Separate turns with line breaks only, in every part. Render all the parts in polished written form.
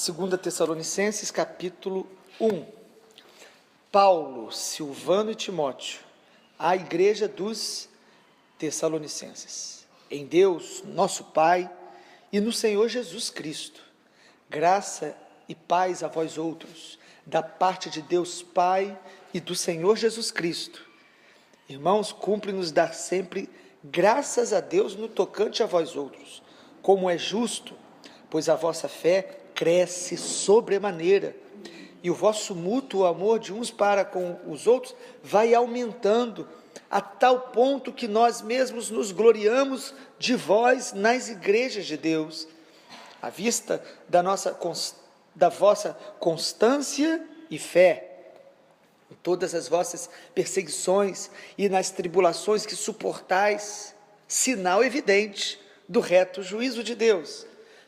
2 Tessalonicenses, capítulo 1. Paulo, Silvano e Timóteo, à igreja dos Tessalonicenses. Em Deus, nosso Pai, e no Senhor Jesus Cristo, graça e paz a vós outros, da parte de Deus Pai e do Senhor Jesus Cristo. Irmãos, cumpre-nos dar sempre graças a Deus no tocante a vós outros, como é justo, pois a vossa fé cresce sobremaneira, e o vosso mútuo amor de uns para com os outros vai aumentando, a tal ponto que nós mesmos nos gloriamos de vós nas igrejas de Deus, à vista da vossa constância e fé, em todas as vossas perseguições e nas tribulações que suportais, sinal evidente do reto juízo de Deus,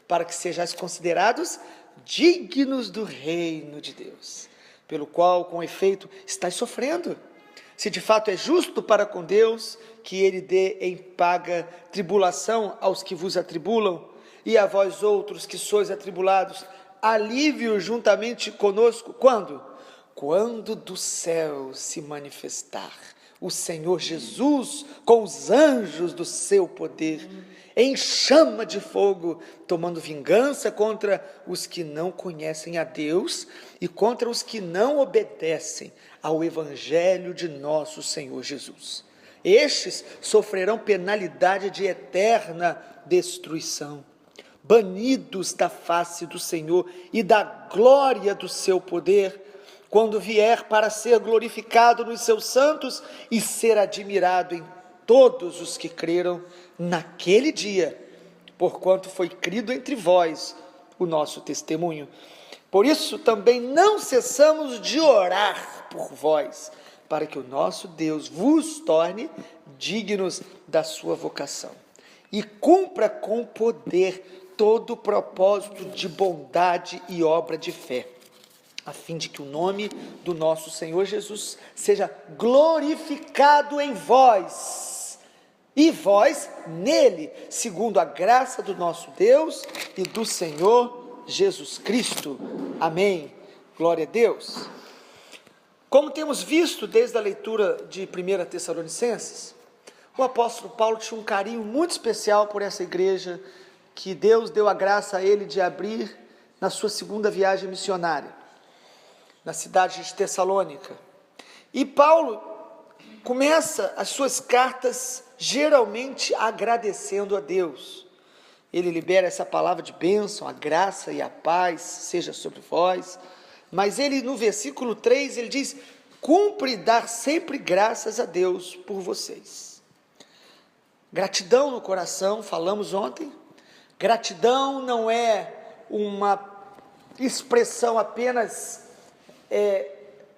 para que sejais considerados dignos do reino de Deus, pelo qual, com efeito, estáis sofrendo. Se de fato é justo para com Deus que Ele dê em paga tribulação aos que vos atribulam, e a vós outros que sois atribulados, alívio juntamente conosco, quando? Quando do céu se manifestar o Senhor Jesus com os anjos do seu poder, em chama de fogo, tomando vingança contra os que não conhecem a Deus e contra os que não obedecem ao Evangelho de nosso Senhor Jesus. Estes sofrerão penalidade de eterna destruição, banidos da face do Senhor e da glória do seu poder, quando vier para ser glorificado nos seus santos e ser admirado em todos os que creram naquele dia, porquanto foi crido entre vós o nosso testemunho. Por isso também não cessamos de orar por vós, para que o nosso Deus vos torne dignos da sua vocação e cumpra com poder todo o propósito de bondade e obra de fé, a fim de que o nome do nosso Senhor Jesus seja glorificado em vós, e vós nele, segundo a graça do nosso Deus e do Senhor Jesus Cristo. Amém. Glória a Deus. Como temos visto desde a leitura de 1 Tessalonicenses, o apóstolo Paulo tinha um carinho muito especial por essa igreja que Deus deu a graça a ele de abrir na sua segunda viagem missionária, na cidade de Tessalônica. E Paulo começa as suas cartas geralmente agradecendo a Deus. Ele libera essa palavra de bênção, a graça e a paz seja sobre vós, mas ele no versículo 3, ele diz: cumpre dar sempre graças a Deus por vocês. Gratidão no coração, falamos ontem. Gratidão não é uma expressão apenas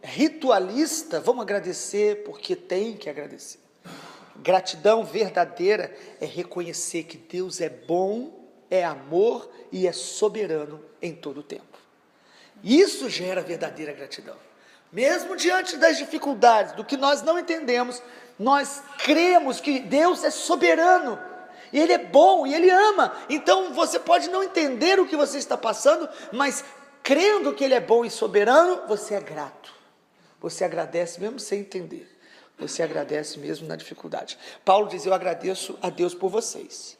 ritualista, vamos agradecer porque tem que agradecer. Gratidão verdadeira é reconhecer que Deus é bom, é amor e é soberano em todo o tempo. Isso gera verdadeira gratidão. Mesmo diante das dificuldades, do que nós não entendemos, nós cremos que Deus é soberano, e Ele é bom, e Ele ama. Então você pode não entender o que você está passando, mas crendo que Ele é bom e soberano, você é grato. Você agradece mesmo sem entender. Você agradece mesmo na dificuldade. Paulo diz: eu agradeço a Deus por vocês.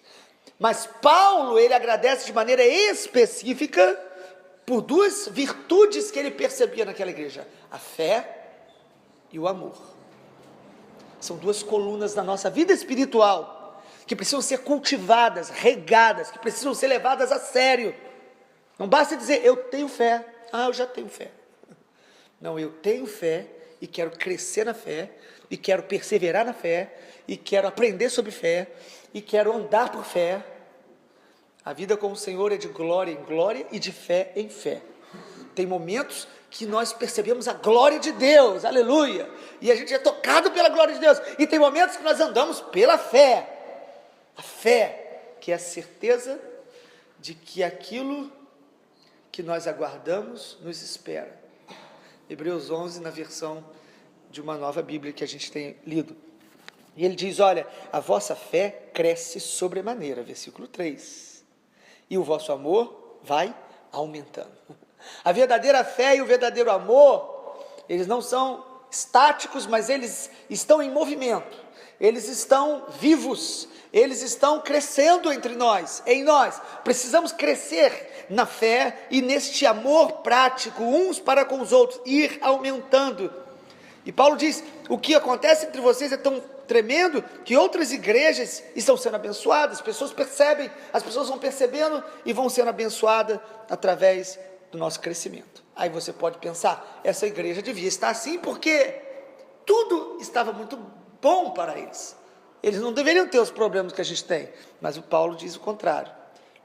Mas Paulo, ele agradece de maneira específica por duas virtudes que ele percebia naquela igreja: a fé e o amor. São duas colunas da nossa vida espiritual, que precisam ser cultivadas, regadas, que precisam ser levadas a sério. Não basta dizer: eu tenho fé. Eu já tenho fé. Não, eu tenho fé e quero crescer na fé, e quero perseverar na fé, e quero aprender sobre fé, e quero andar por fé. A vida com o Senhor é de glória em glória e de fé em fé. Tem momentos que nós percebemos a glória de Deus, aleluia, e a gente é tocado pela glória de Deus, e tem momentos que nós andamos pela fé, a fé que é a certeza de que aquilo que nós aguardamos nos espera. Hebreus 11, na versão de uma nova Bíblia que a gente tem lido. E ele diz: olha, a vossa fé cresce sobremaneira, versículo 3. E o vosso amor vai aumentando. A verdadeira fé e o verdadeiro amor, eles não são estáticos, mas eles estão em movimento, eles estão vivos, eles estão crescendo entre nós, em nós. Precisamos crescer na fé e neste amor prático, uns para com os outros, ir aumentando. E Paulo diz, o que acontece entre vocês é tão tremendo, que outras igrejas estão sendo abençoadas, as pessoas percebem, as pessoas vão percebendo e vão sendo abençoadas através do nosso crescimento. Aí você pode pensar, essa igreja devia estar assim, porque tudo estava muito bom para eles, eles não deveriam ter os problemas que a gente tem, mas o Paulo diz o contrário.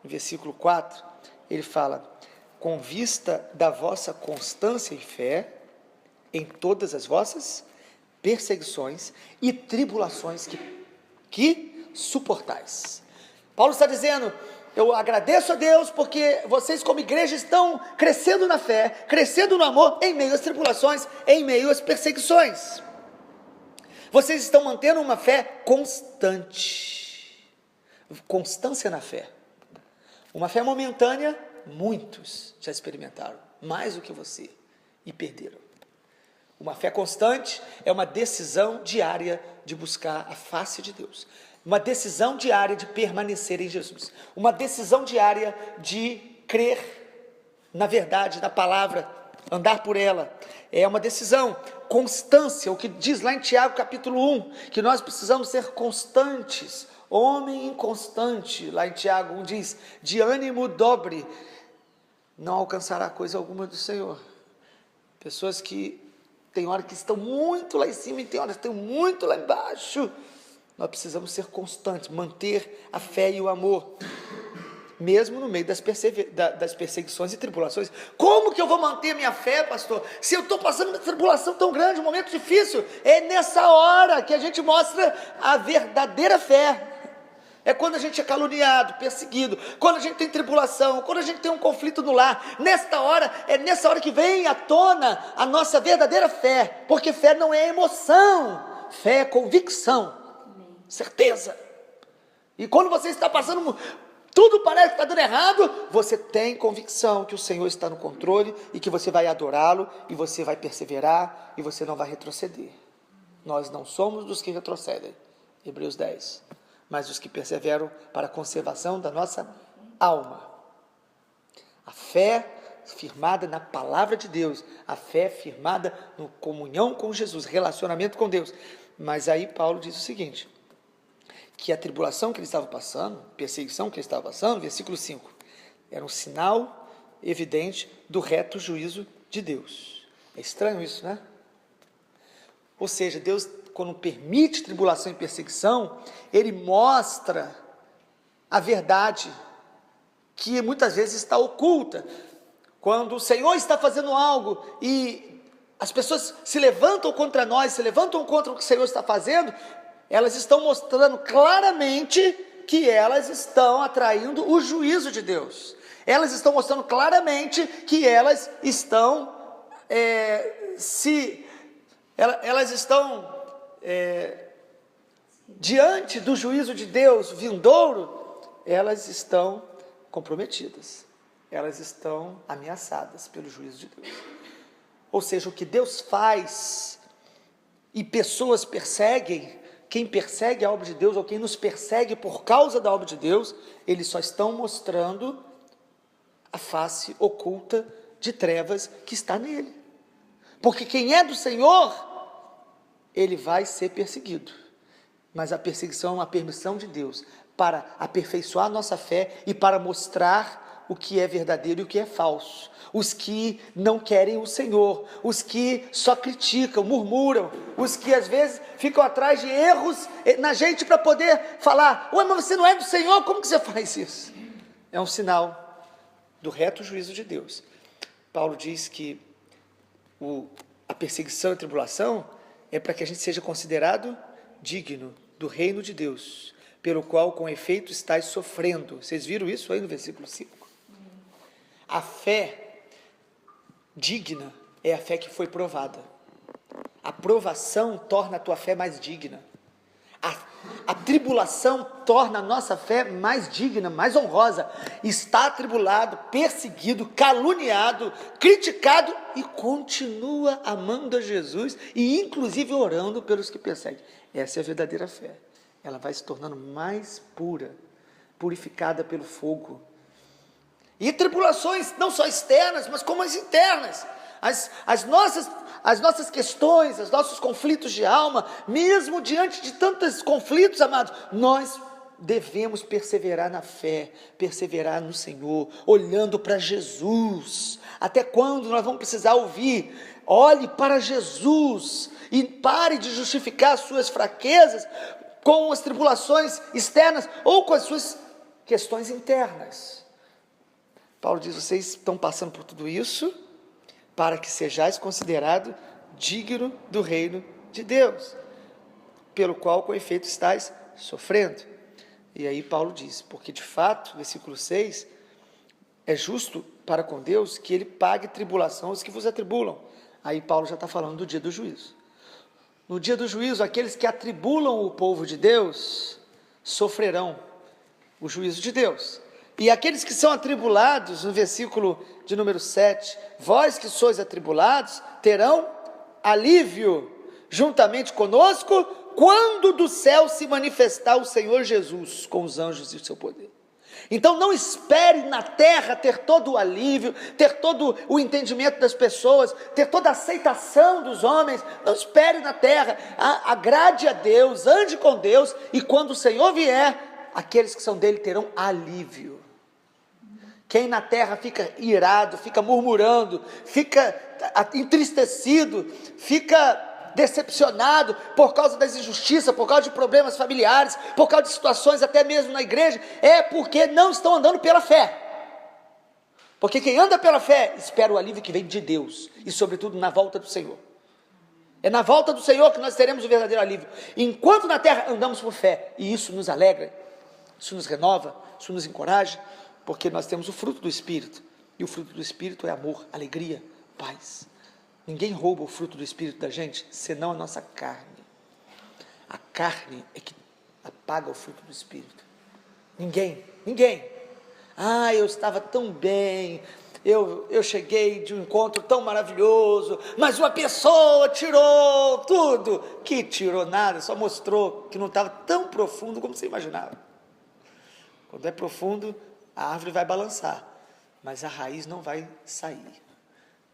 No versículo 4, ele fala, com vista da vossa constância e fé, em todas as vossas perseguições e tribulações que suportais. Paulo está dizendo, eu agradeço a Deus porque vocês como igreja estão crescendo na fé, crescendo no amor, em meio às tribulações, em meio às perseguições. Vocês estão mantendo uma fé constante, constância na fé. Uma fé momentânea, muitos já experimentaram, mais do que você, e perderam. Uma fé constante é uma decisão diária de buscar a face de Deus, uma decisão diária de permanecer em Jesus, uma decisão diária de crer na verdade, na palavra, andar por ela, é uma decisão. Constância, o que diz lá em Tiago capítulo 1, que nós precisamos ser constantes, homem inconstante, lá em Tiago 1 diz, de ânimo dobre, não alcançará coisa alguma do Senhor. Pessoas que tem hora que estão muito lá em cima e tem horas que estão muito lá embaixo. Nós precisamos ser constantes, manter a fé e o amor, mesmo no meio das perseguições e tribulações. Como que eu vou manter a minha fé, pastor? Se eu estou passando uma tribulação tão grande, um momento difícil, é nessa hora que a gente mostra a verdadeira fé. É quando a gente é caluniado, perseguido, quando a gente tem tribulação, quando a gente tem um conflito no lar, é nessa hora que vem à tona a nossa verdadeira fé, porque fé não é emoção, fé é convicção, certeza. E quando você está passando, tudo parece que está dando errado, você tem convicção que o Senhor está no controle e que você vai adorá-lo, e você vai perseverar, e você não vai retroceder. Nós não somos dos que retrocedem, Hebreus 10, mas os que perseveram para a conservação da nossa alma. A fé firmada na palavra de Deus, a fé firmada na comunhão com Jesus, relacionamento com Deus. Mas aí Paulo diz o seguinte, que a tribulação que ele estava passando, perseguição que ele estava passando, versículo 5, era um sinal evidente do reto juízo de Deus. É estranho isso, né? Ou seja, Deus, quando permite tribulação e perseguição, Ele mostra a verdade que muitas vezes está oculta. Quando o Senhor está fazendo algo e as pessoas se levantam contra nós, se levantam contra o que o Senhor está fazendo, elas estão mostrando claramente que elas estão atraindo o juízo de Deus. Elas estão mostrando claramente que elas estão diante do juízo de Deus vindouro, elas estão comprometidas, elas estão ameaçadas pelo juízo de Deus. Ou seja, o que Deus faz e pessoas perseguem, quem persegue a obra de Deus ou quem nos persegue por causa da obra de Deus, eles só estão mostrando a face oculta de trevas que está nele. Porque quem é do Senhor, ele vai ser perseguido. Mas a perseguição é uma permissão de Deus para aperfeiçoar a nossa fé e para mostrar o que é verdadeiro e o que é falso. Os que não querem o Senhor, os que só criticam, murmuram, os que às vezes ficam atrás de erros na gente para poder falar, ué, mas você não é do Senhor, como que você faz isso? É um sinal do reto juízo de Deus. Paulo diz que a perseguição e a tribulação é para que a gente seja considerado digno do reino de Deus, pelo qual com efeito estáis sofrendo. Vocês viram isso aí no versículo 5? A fé digna é a fé que foi provada. A provação torna a tua fé mais digna. a tribulação torna a nossa fé mais digna, mais honrosa. Está atribulado, perseguido, caluniado, criticado e continua amando a Jesus e inclusive orando pelos que perseguem. Essa é a verdadeira fé. Ela vai se tornando mais pura, purificada pelo fogo. E tribulações não só externas, mas como as internas. As nossas questões, os nossos conflitos de alma, mesmo diante de tantos conflitos, amados, nós devemos perseverar na fé, perseverar no Senhor, olhando para Jesus. Até quando nós vamos precisar ouvir? Olhe para Jesus e pare de justificar as suas fraquezas com as tribulações externas ou com as suas questões internas. Paulo diz, vocês estão passando por tudo isso para que sejais considerado digno do reino de Deus, pelo qual com efeito estáis sofrendo. E aí Paulo diz, porque de fato, versículo 6, é justo para com Deus que ele pague tribulação aos que vos atribulam. Aí Paulo já está falando do dia do juízo. No dia do juízo, aqueles que atribulam o povo de Deus sofrerão o juízo de Deus. E aqueles que são atribulados, no versículo de número 7, vós que sois atribulados, terão alívio juntamente conosco, quando do céu se manifestar o Senhor Jesus, com os anjos e o seu poder. Então não espere na terra ter todo o alívio, ter todo o entendimento das pessoas, ter toda a aceitação dos homens. Não espere na terra, agrade a Deus, ande com Deus, e quando o Senhor vier, aqueles que são dele terão alívio. Quem na terra fica irado, fica murmurando, fica entristecido, fica decepcionado por causa das injustiças, por causa de problemas familiares, por causa de situações até mesmo na igreja, é porque não estão andando pela fé. Porque quem anda pela fé espera o alívio que vem de Deus e sobretudo na volta do Senhor. É na volta do Senhor que nós teremos o verdadeiro alívio. Enquanto na terra andamos por fé, e isso nos alegra, isso nos renova, isso nos encoraja, porque nós temos o fruto do Espírito, e o fruto do Espírito é amor, alegria, paz. Ninguém rouba o fruto do Espírito da gente, senão a nossa carne. A carne é que apaga o fruto do Espírito. Ninguém. Eu estava tão bem, eu cheguei de um encontro tão maravilhoso, mas uma pessoa tirou tudo. Que tirou nada, só mostrou que não estava tão profundo como você imaginava. Quando é profundo, a árvore vai balançar, mas a raiz não vai sair.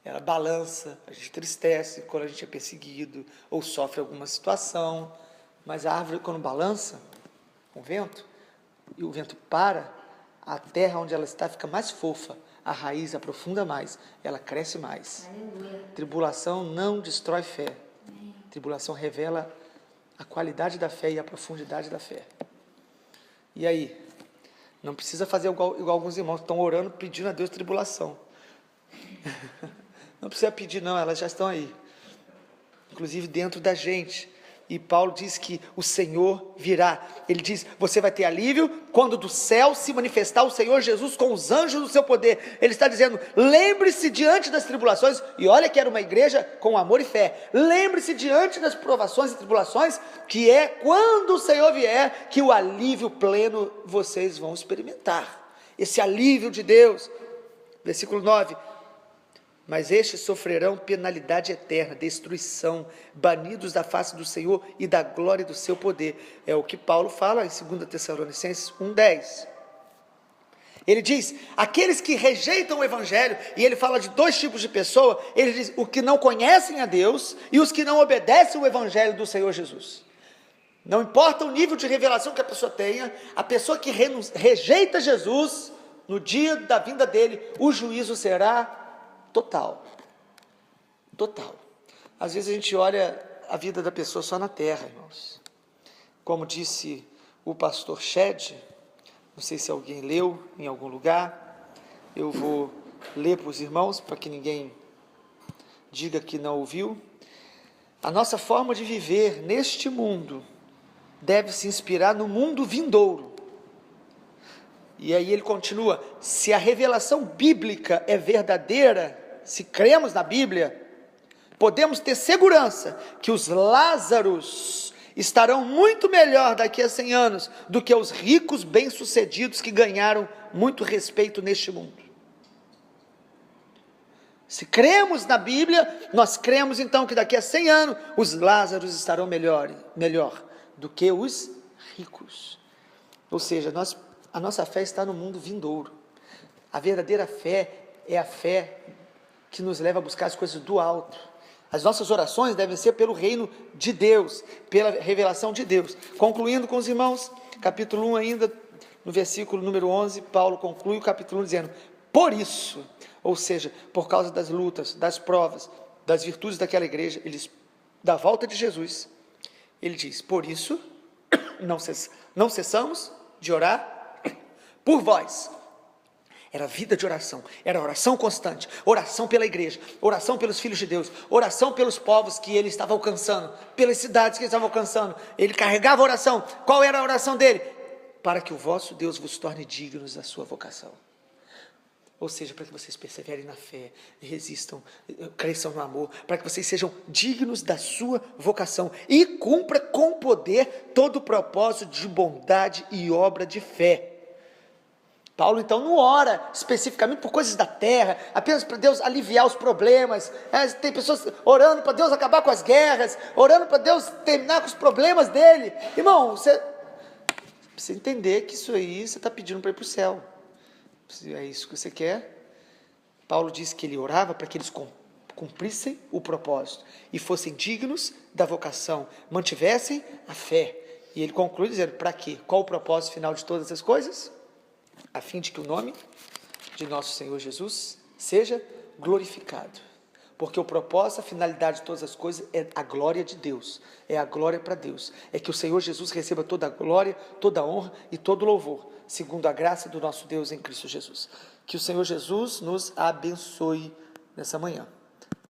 Ela balança, a gente tristece quando a gente é perseguido ou sofre alguma situação, mas a árvore, quando balança com o vento, e o vento para, a terra onde ela está fica mais fofa, a raiz aprofunda mais, ela cresce mais. Aleluia. Tribulação não destrói fé. Tribulação revela a qualidade da fé e a profundidade da fé. E aí? Não precisa fazer igual alguns irmãos que estão orando, pedindo a Deus tribulação. Não precisa pedir não, elas já estão aí. Inclusive dentro da gente. E Paulo diz que o Senhor virá. Ele diz, você vai ter alívio quando do céu se manifestar o Senhor Jesus com os anjos do seu poder. Ele está dizendo, lembre-se diante das tribulações, e olha que era uma igreja com amor e fé. Lembre-se diante das provações e tribulações, que é quando o Senhor vier, que o alívio pleno vocês vão experimentar. Esse alívio de Deus. Versículo 9. Mas estes sofrerão penalidade eterna, destruição, banidos da face do Senhor e da glória do seu poder. É o que Paulo fala em 2 Tessalonicenses 1,10. Ele diz, aqueles que rejeitam o Evangelho, e ele fala de dois tipos de pessoa, ele diz, os que não conhecem a Deus e os que não obedecem o Evangelho do Senhor Jesus. Não importa o nível de revelação que a pessoa tenha, a pessoa que rejeita Jesus, no dia da vinda dele, o juízo será total. Às vezes a gente olha a vida da pessoa só na terra, irmãos. Como disse o pastor Shed, não sei se alguém leu em algum lugar, eu vou ler para os irmãos, para que ninguém diga que não ouviu. A nossa forma de viver neste mundo deve se inspirar no mundo vindouro. E aí ele continua, se a revelação bíblica é verdadeira, se cremos na Bíblia, podemos ter segurança que os Lázaros estarão muito melhor daqui a 100 anos do que os ricos bem-sucedidos que ganharam muito respeito neste mundo. Se cremos na Bíblia, nós cremos então que daqui a 100 anos os Lázaros estarão melhor do que os ricos. Ou seja, a nossa fé está no mundo vindouro. A verdadeira fé é a fé que nos leva a buscar as coisas do alto. As nossas orações devem ser pelo reino de Deus, pela revelação de Deus. Concluindo com os irmãos, capítulo 1 ainda, no versículo número 11, Paulo conclui o capítulo 1 dizendo: por isso, ou seja, por causa das lutas, das provas, das virtudes daquela igreja, da volta de Jesus, ele diz: por isso, não cessamos de orar por vós. Era vida de oração, era oração constante, oração pela igreja, oração pelos filhos de Deus, oração pelos povos que ele estava alcançando, pelas cidades que ele estava alcançando. Ele carregava a oração. Qual era a oração dele? Para que o vosso Deus vos torne dignos da sua vocação. Ou seja, para que vocês perseverem na fé, resistam, cresçam no amor, para que vocês sejam dignos da sua vocação e cumpra com poder todo o propósito de bondade e obra de fé. Paulo então não ora especificamente por coisas da terra, apenas para Deus aliviar os problemas. Tem pessoas orando para Deus acabar com as guerras, orando para Deus terminar com os problemas dele. Irmão, você precisa entender que isso aí você está pedindo para ir para o céu. Se é isso que você quer. Paulo diz que ele orava para que eles cumprissem o propósito e fossem dignos da vocação, mantivessem a fé. E ele conclui dizendo: para quê? Qual o propósito final de todas essas coisas? A fim de que o nome de nosso Senhor Jesus seja glorificado. Porque o propósito, a finalidade de todas as coisas é a glória de Deus, é a glória para Deus, é que o Senhor Jesus receba toda a glória, toda a honra e todo o louvor, segundo a graça do nosso Deus em Cristo Jesus. Que o Senhor Jesus nos abençoe nessa manhã.